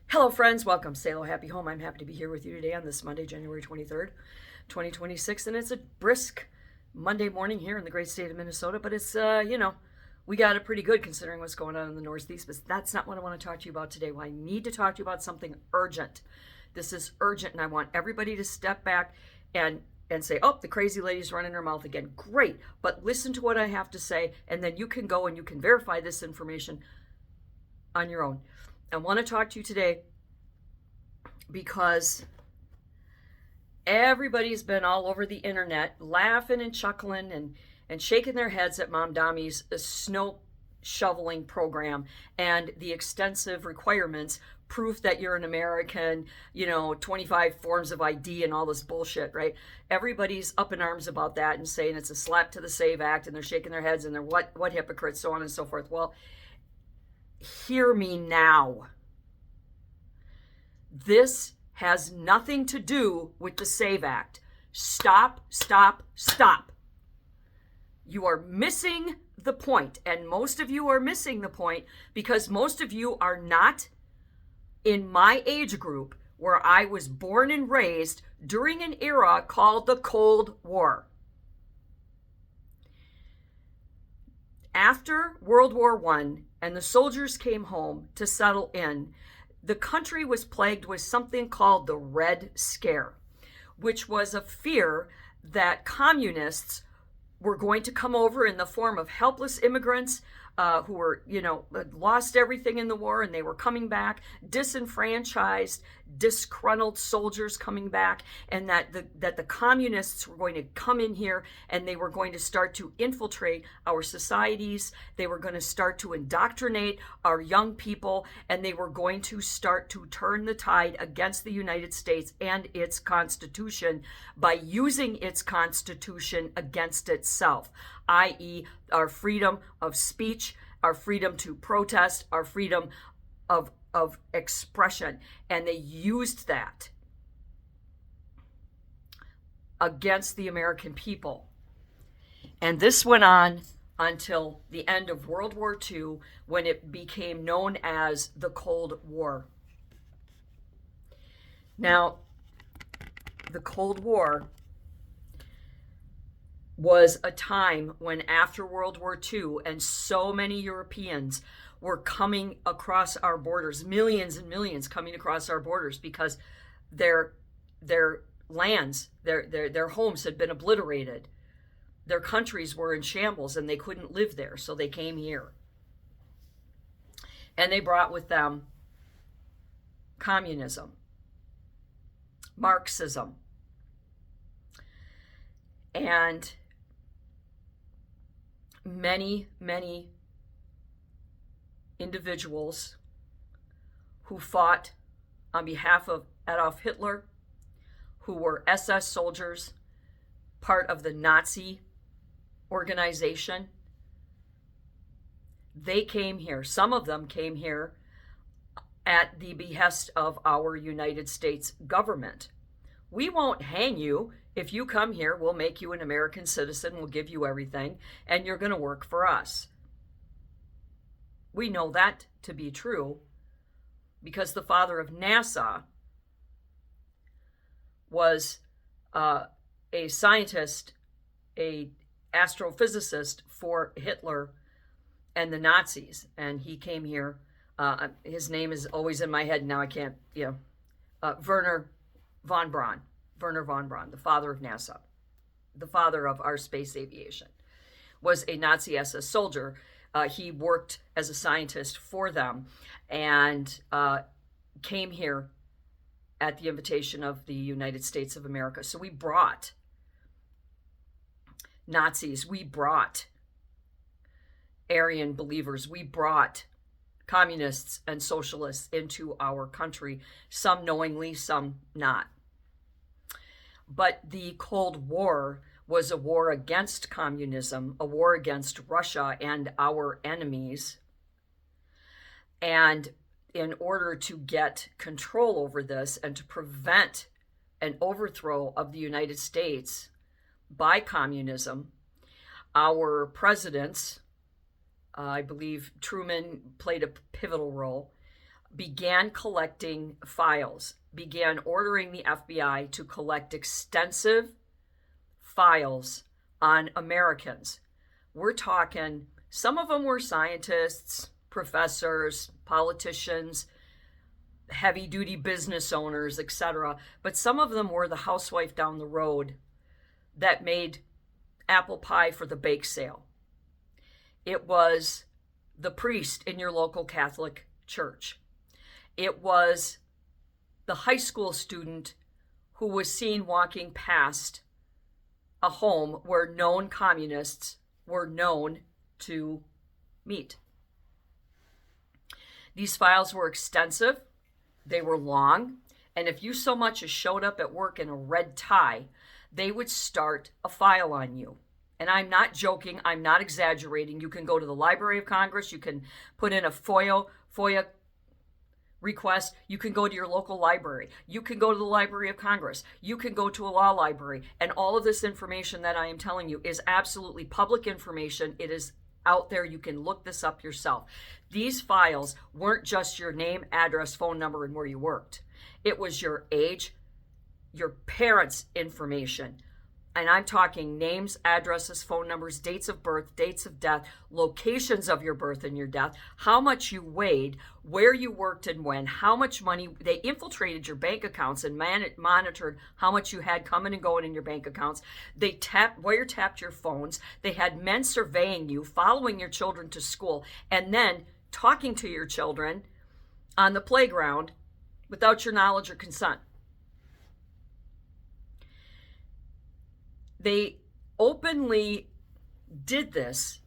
Hello, friends. Welcome. Say hello, happy home. I'm happy to be here with you today on this Monday, January 23rd, 2026. And it's a brisk Monday morning here in the great state of Minnesota. But we got it pretty good considering what's going on in the Northeast. But that's not what I want to talk to you about today. Well, I need to talk to you about something urgent. This is urgent, and I want everybody to step back and say, oh, the crazy lady's running her mouth again. Great. But listen to what I have to say, and then you can go and you can verify this information on your own. I want to talk to you today because everybody's been all over the internet laughing and chuckling and shaking their heads at Mom Dami's snow shoveling program and the extensive requirements, proof that you're an American, 25 forms of ID and all this bullshit, right? Everybody's up in arms about that and saying it's a slap to the SAVE Act, and they're shaking their heads and they're what hypocrites, so on and so forth. Well, hear me now. This has nothing to do with the SAVE Act. Stop, stop, stop. You are missing the point, and most of you are missing the point because most of you are not in my age group where I was born and raised during an era called the Cold War. After World War I and the soldiers came home to settle in, the country was plagued with something called the Red Scare, which was a fear that communists were going to come over in the form of helpless immigrants who were, lost everything in the war, and they were coming back, disenfranchised, disgruntled soldiers coming back, and that the communists were going to come in here and they were going to start to infiltrate our societies. They were going to start to indoctrinate our young people, and they were going to start to turn the tide against the United States and its Constitution by using its Constitution against itself, i.e., our freedom of speech, our freedom to protest, our freedom of expression. And they used that against the American people. And this went on until the end of World War II, when it became known as the Cold War. Now, the Cold War was a time when, after World War II, and so many Europeans were coming across our borders, millions and millions coming across our borders, because their lands, their homes had been obliterated. Their countries were in shambles and they couldn't live there, so they came here. And they brought with them communism, Marxism, and many, many individuals who fought on behalf of Adolf Hitler, who were SS soldiers, part of the Nazi organization. They came here. Some of them came here at the behest of our United States government. We won't hang you. If you come here, we'll make you an American citizen, we'll give you everything, and you're going to work for us. We know that to be true because the father of NASA was a scientist, a astrophysicist for Hitler and the Nazis, and he came here. His name is always in my head now. I can't, Wernher von Braun. Wernher von Braun, the father of NASA, the father of our space aviation, was a Nazi SS soldier. He worked as a scientist for them and came here at the invitation of the United States of America. So we brought Nazis, we brought Aryan believers, we brought communists and socialists into our country, some knowingly, some not. But the Cold War was a war against communism, a war against Russia and our enemies. And in order to get control over this and to prevent an overthrow of the United States by communism, our presidents, I believe Truman played a pivotal role, began collecting files, began ordering the FBI to collect extensive files on Americans. We're talking, some of them were scientists, professors, politicians, heavy-duty business owners, etc. But some of them were the housewife down the road that made apple pie for the bake sale. It was the priest in your local Catholic church. It was the high school student who was seen walking past a home where known communists were known to meet. These files were extensive, they were long, and if you so much as showed up at work in a red tie, they would start a file on you. And I'm not joking, I'm not exaggerating. You can go to the Library of Congress, you can put in a FOIA request, you can go to your local library, you can go to the Library of Congress, you can go to a law library, and all of this information that I am telling you is absolutely public information. It is out there. You can look this up yourself. These files weren't just your name, address, phone number, and where you worked. It was your age, your parents' information. And I'm talking names, addresses, phone numbers, dates of birth, dates of death, locations of your birth and your death, how much you weighed, where you worked and when, how much money. They infiltrated your bank accounts and monitored how much you had coming and going in your bank accounts. They wiretapped your phones. They had men surveying you, following your children to school, and then talking to your children on the playground without your knowledge or consent. They openly did this,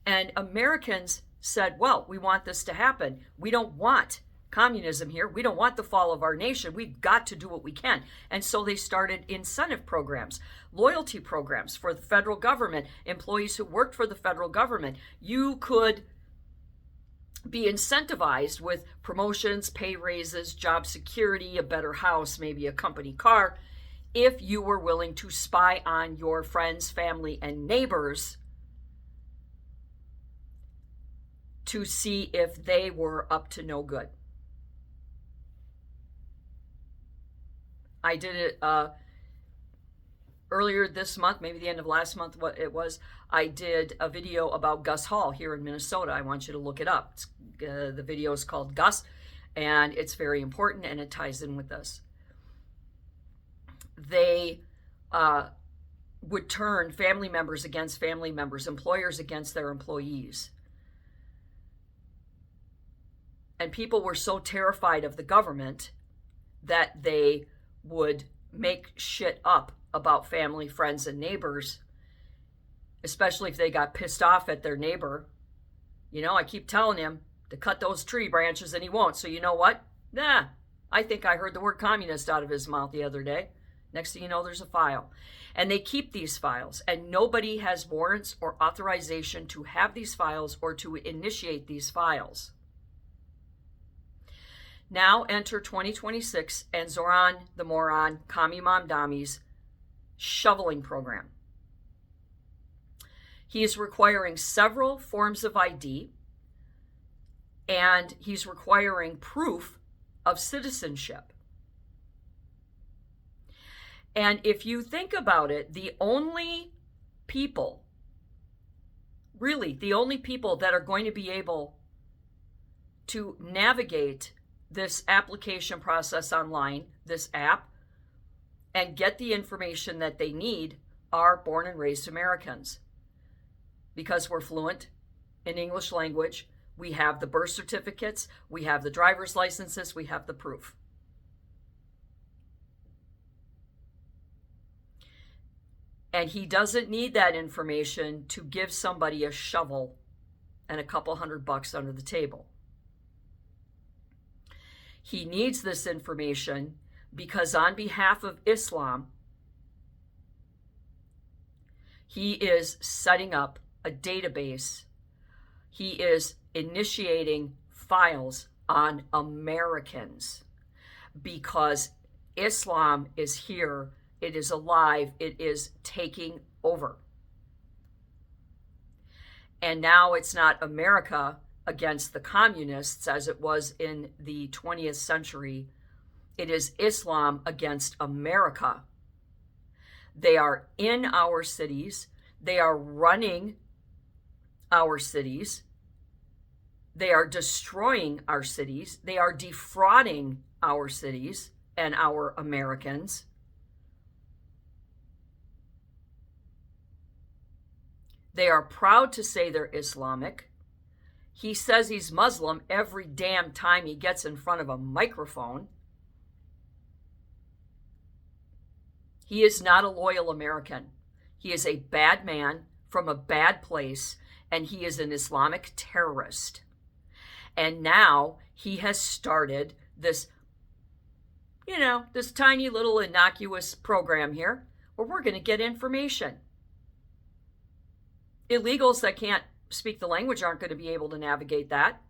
and Americans said, well, we want this to happen. We don't want communism here. We don't want the fall of our nation. We've got to do what we can. And so they started incentive programs, loyalty programs for the federal government, employees who worked for the federal government. You could be incentivized with promotions, pay raises, job security, a better house, maybe a company car, if you were willing to spy on your friends, family, and neighbors to see if they were up to no good. I did it earlier this month, maybe the end of last month, what it was. I did a video about Gus Hall here in Minnesota. I want you to look it up. The video is called Gus, and it's very important, and it ties in with this. They would turn family members against family members, employers against their employees. And people were so terrified of the government that they would make shit up about family, friends, and neighbors, especially if they got pissed off at their neighbor. You know, I keep telling him to cut those tree branches and he won't. So you know what? I think I heard the word communist out of his mouth the other day. Next thing you know, there's a file. And they keep these files, and nobody has warrants or authorization to have these files or to initiate these files. Now enter 2026 and Zoran the Moron, Commie Mom Dami's shoveling program. He is requiring several forms of ID, and he's requiring proof of citizenship. And if you think about it, the only people that are going to be able to navigate this application process online, this app, and get the information that they need are born and raised Americans. Because we're fluent in English language, we have the birth certificates, we have the driver's licenses, we have the proof. And he doesn't need that information to give somebody a shovel and a couple $100 under the table. He needs this information because on behalf of Islam, he is setting up a database. He is initiating files on Americans because Islam is here. It is alive. It is taking over. And now it's not America against the communists as it was in the 20th century. It is Islam against America. They are in our cities. They are running our cities. They are destroying our cities. They are defrauding our cities and our Americans. They are proud to say they're Islamic. He says he's Muslim every damn time he gets in front of a microphone. He is not a loyal American. He is a bad man from a bad place, and he is an Islamic terrorist. And now he has started this, this tiny little innocuous program here where we're going to get information. Illegals that can't speak the language aren't going to be able to navigate that.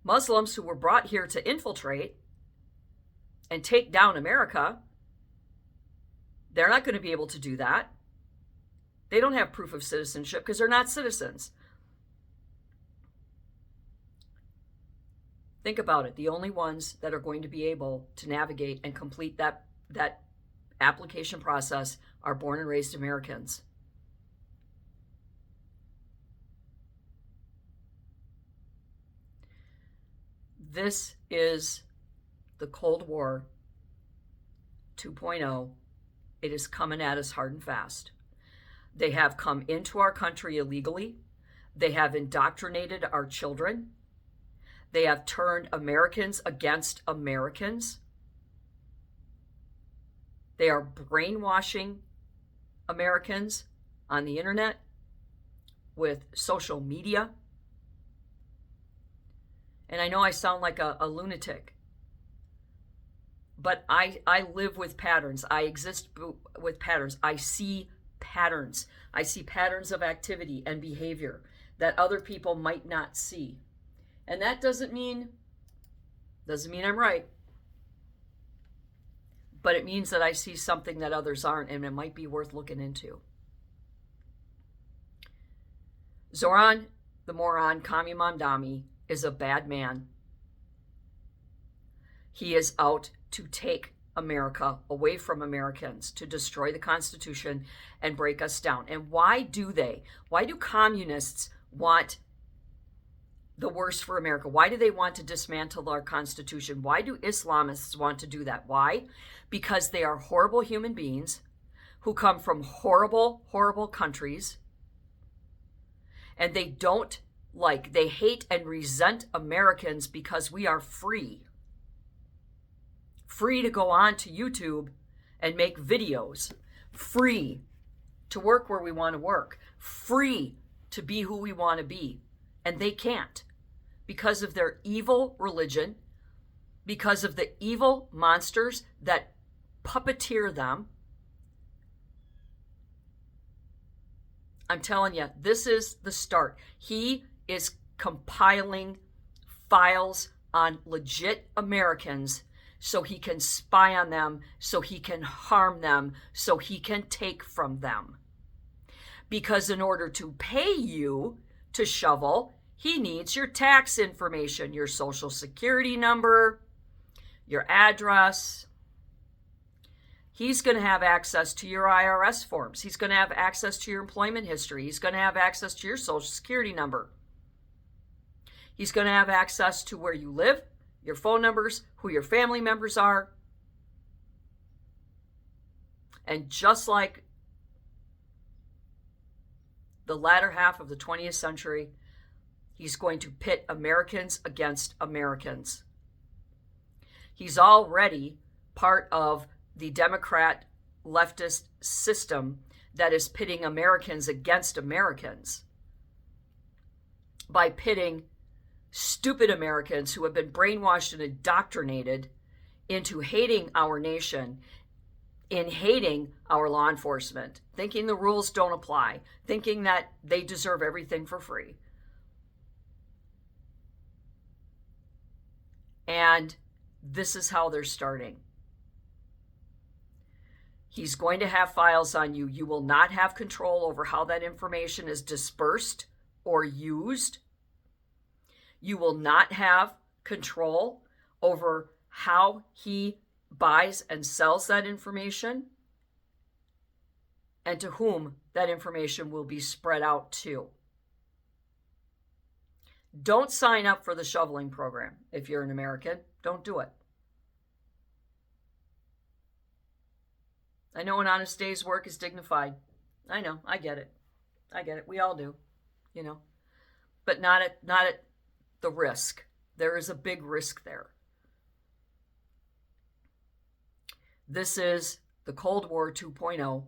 Muslims who were brought here to infiltrate and take down America, they're not going to be able to do that. They don't have proof of citizenship because they're not citizens. Think about it. The only ones that are going to be able to navigate and complete that application process are born and raised Americans. This is the Cold War 2.0. It is coming at us hard and fast. They have come into our country illegally. They have indoctrinated our children. They have turned Americans against Americans. They are brainwashing Americans on the internet with social media. And I know I sound like a lunatic, but I live with patterns. I exist with patterns. I see patterns. I see patterns of activity and behavior that other people might not see. And that doesn't mean I'm right. But it means that I see something that others aren't, and it might be worth looking into. Zoran, the moron, Kami Mamdani, is a bad man. He is out to take America away from Americans, to destroy the Constitution and break us down. And why do they? Why do communists want the worst for America? Why do they want to dismantle our Constitution? Why do Islamists want to do that? Why? Because they are horrible human beings who come from horrible, horrible countries, and they hate and resent Americans because we are free. Free to go on to YouTube and make videos. Free to work where we want to work. Free to be who we want to be. And they can't because of their evil religion, because of the evil monsters that puppeteer them. I'm telling you, this is the start. He is compiling files on legit Americans so he can spy on them, so he can harm them, so he can take from them. Because in order to pay you to shovel, he needs your tax information, your social security number, your address. He's going to have access to your IRS forms. He's going to have access to your employment history. He's going to have access to your social security number. He's going to have access to where you live, your phone numbers, who your family members are. And just like the latter half of the 20th century, he's going to pit Americans against Americans. He's already part of the Democrat leftist system that is pitting Americans against Americans by pitting stupid Americans who have been brainwashed and indoctrinated into hating our nation, in hating our law enforcement, thinking the rules don't apply, thinking that they deserve everything for free. And this is how they're starting. He's going to have files on you. You will not have control over how that information is dispersed or used. You will not have control over how he buys and sells that information and to whom that information will be spread out to. Don't sign up for the shoveling program if you're an American. Don't do it. I know an honest day's work is dignified. I know, I get it. We all do, but not at the risk. There is a big risk there. This is the Cold War 2.0.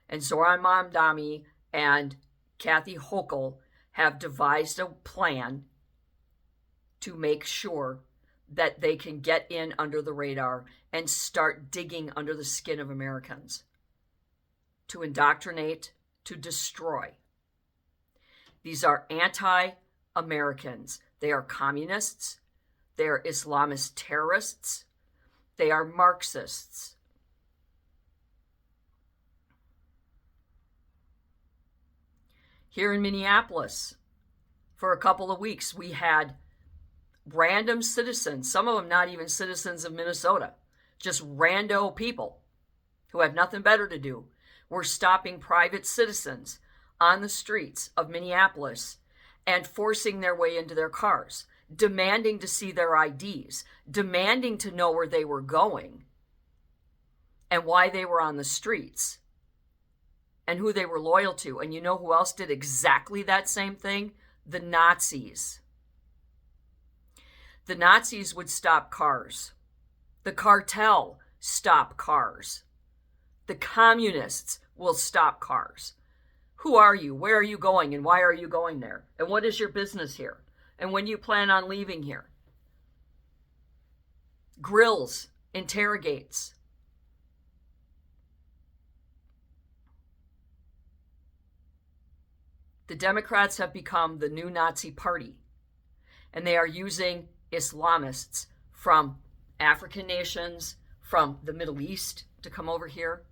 And Zoran Mamdani and Kathy Hochul have devised a plan to make sure that they can get in under the radar and start digging under the skin of Americans to indoctrinate, to destroy. These are anti-Americans. They are communists. They are Islamist terrorists. They are Marxists. Here in Minneapolis, for a couple of weeks, we had random citizens, some of them not even citizens of Minnesota, just rando people who have nothing better to do, were stopping private citizens on the streets of Minneapolis and forcing their way into their cars, demanding to see their IDs, demanding to know where they were going and why they were on the streets and who they were loyal to. And you know who else did exactly that same thing? The Nazis. The Nazis would stop cars. The cartel stop cars. The communists will stop cars. Who are you? Where are you going? And why are you going there? And what is your business here? And when do you plan on leaving here? Grills, interrogates. The Democrats have become the new Nazi party, and they are using Islamists from African nations, from the Middle East to come over here.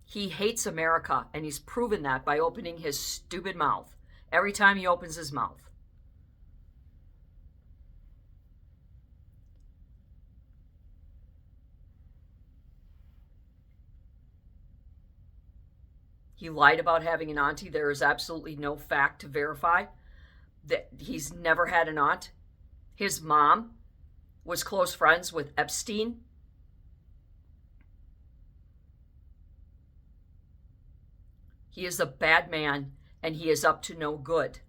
He hates America, and he's proven that by opening his stupid mouth every time he opens his mouth. He lied about having an auntie. There is absolutely no fact to verify that he's never had an aunt. His mom was close friends with Epstein. He is a bad man, and he is up to no good.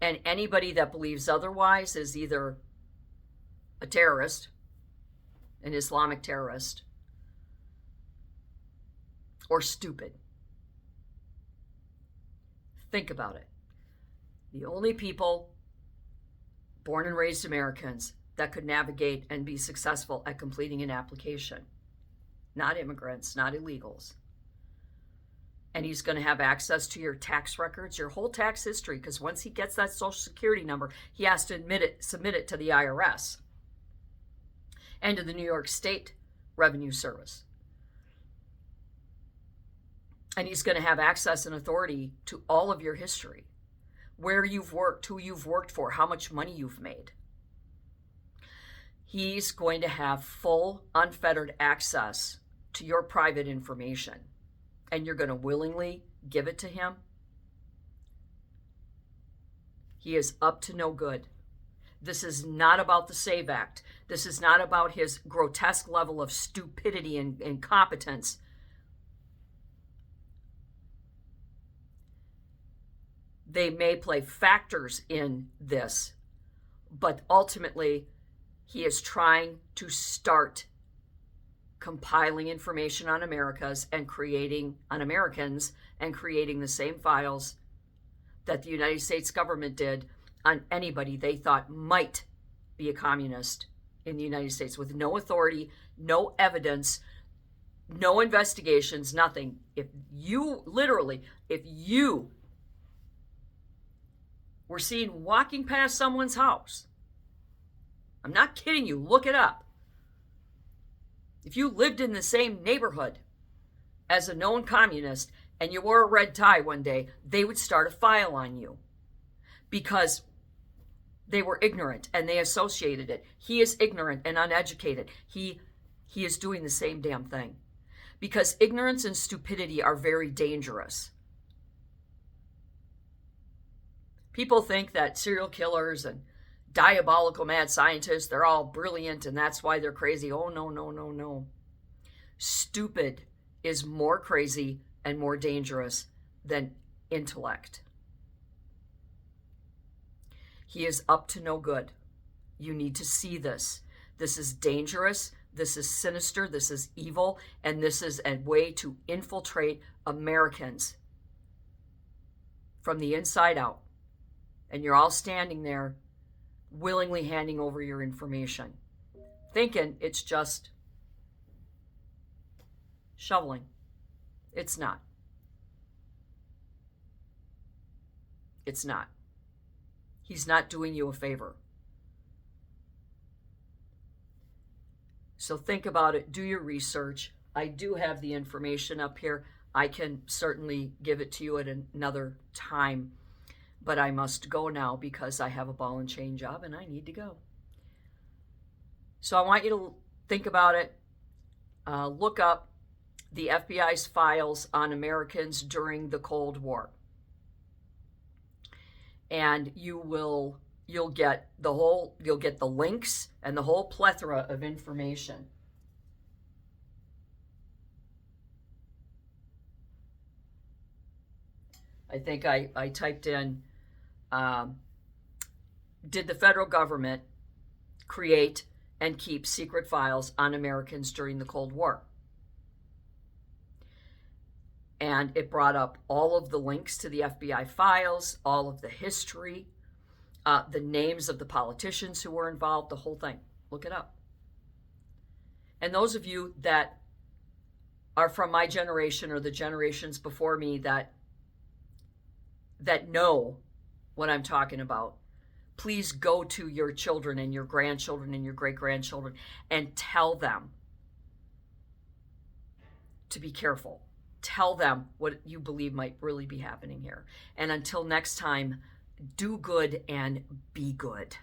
And anybody that believes otherwise is either a terrorist, an Islamic terrorist, or stupid. Think about it. The only people born and raised Americans that could navigate and be successful at completing an application. Not immigrants, not illegals. And he's going to have access to your tax records, your whole tax history, because once he gets that Social Security number, he has to submit it to the IRS and to the New York State Revenue Service. And he's going to have access and authority to all of your history, where you've worked, who you've worked for, how much money you've made. He's going to have full, unfettered access to your private information, and you're going to willingly give it to him. He is up to no good. This is not about the SAVE Act. This is not about his grotesque level of stupidity and incompetence. They may play factors in this, but ultimately, he is trying to start compiling information on Americans and creating the same files that the United States government did on anybody they thought might be a communist in the United States, with no authority, no evidence, no investigations, nothing. If you were seen walking past someone's house, I'm not kidding you, look it up. If you lived in the same neighborhood as a known communist and you wore a red tie one day, they would start a file on you because they were ignorant and they associated it. He is ignorant and uneducated. He is doing the same damn thing because ignorance and stupidity are very dangerous. People think that serial killers and diabolical mad scientists, they're all brilliant and that's why they're crazy. Oh, no, no, no, no. Stupid is more crazy and more dangerous than intellect. He is up to no good. You need to see this. This is dangerous. This is sinister. This is evil. And this is a way to infiltrate Americans from the inside out. And you're all standing there willingly handing over your information, thinking it's just shoveling. It's not. It's not. He's not doing you a favor. So think about it. Do your research. I do have the information up here. I can certainly give it to you at another time. But I must go now because I have a ball and chain job and I need to go. So I want you to think about it. Look up the FBI's files on Americans during the Cold War. And you'll get the links and the whole plethora of information. I think I typed in, did the federal government create and keep secret files on Americans during the Cold War? And it brought up all of the links to the FBI files, all of the history, the names of the politicians who were involved, the whole thing. Look it up. And those of you that are from my generation or the generations before me that know what I'm talking about, please go to your children and your grandchildren and your great-grandchildren and tell them to be careful. Tell them what you believe might really be happening here. And until next time, do good and be good.